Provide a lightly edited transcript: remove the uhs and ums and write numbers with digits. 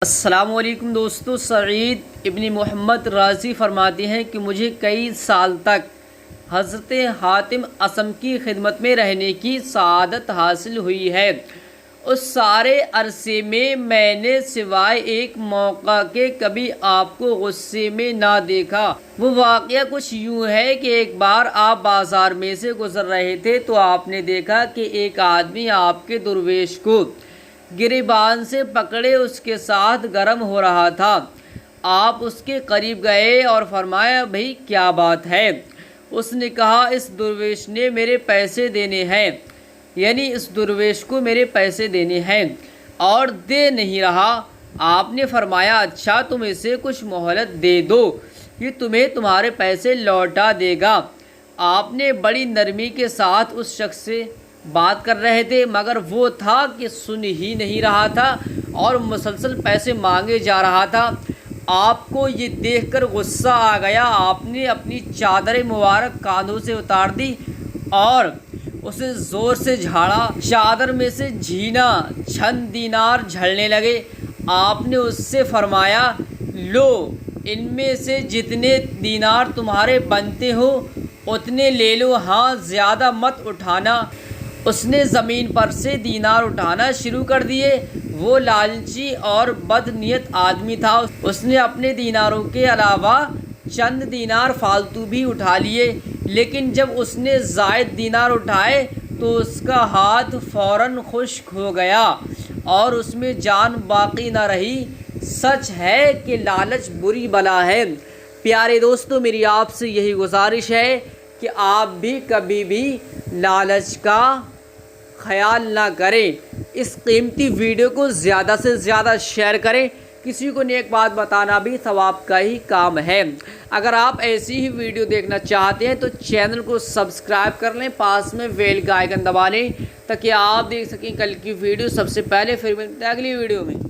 السلام علیکم دوستو، سعید ابن محمد رازی فرماتے ہیں کہ مجھے کئی سال تک حضرت حاتم اصم کی خدمت میں رہنے کی سعادت حاصل ہوئی ہے۔ اس سارے عرصے میں نے سوائے ایک موقع کے کبھی آپ کو غصے میں نہ دیکھا۔ وہ واقعہ کچھ یوں ہے کہ ایک بار آپ بازار میں سے گزر رہے تھے تو آپ نے دیکھا کہ ایک آدمی آپ کے درویش کو گریبان سے پکڑے اس کے ساتھ گرم ہو رہا تھا۔ آپ اس کے قریب گئے اور فرمایا، بھئی کیا بات ہے؟ اس نے کہا، اس درویش نے میرے پیسے دینے ہیں، یعنی اس درویش کو میرے پیسے دینے ہیں اور دے نہیں رہا۔ آپ نے فرمایا، اچھا تم اسے کچھ مہلت دے دو، یہ تمہیں تمہارے پیسے لوٹا دے گا۔ آپ نے بڑی نرمی کے ساتھ اس شخص سے بات کر رہے تھے، مگر وہ تھا کہ سن ہی نہیں رہا تھا اور مسلسل پیسے مانگے جا رہا تھا۔ آپ کو یہ دیکھ کر غصہ آ گیا۔ آپ نے اپنی چادر مبارک کاندھوں سے اتار دی اور اسے زور سے جھاڑا۔ چادر میں سے جھینا چند دینار جھڑنے لگے۔ آپ نے اس سے فرمایا، لو، ان میں سے جتنے دینار تمہارے بنتے ہو اتنے لے لو، ہاں زیادہ مت اٹھانا۔ اس نے زمین پر سے دینار اٹھانا شروع کر دیے۔ وہ لالچی اور بد نیت آدمی تھا۔ اس نے اپنے دیناروں کے علاوہ چند دینار فالتو بھی اٹھا لیے، لیکن جب اس نے زائد دینار اٹھائے تو اس کا ہاتھ فوراً خشک ہو گیا اور اس میں جان باقی نہ رہی۔ سچ ہے کہ لالچ بری بلا ہے۔ پیارے دوستو، میری آپ سے یہی گزارش ہے کہ آپ بھی کبھی بھی لالچ کا خیال نہ کریں۔ اس قیمتی ویڈیو کو زیادہ سے زیادہ شیئر کریں۔ کسی کو نیک بات بتانا بھی ثواب کا ہی کام ہے۔ اگر آپ ایسی ہی ویڈیو دیکھنا چاہتے ہیں تو چینل کو سبسکرائب کر لیں، پاس میں بیل کا آئیکن دبا لیں تاکہ آپ دیکھ سکیں کل کی ویڈیو سب سے پہلے۔ پھر ملتے ہیں اگلی ویڈیو میں۔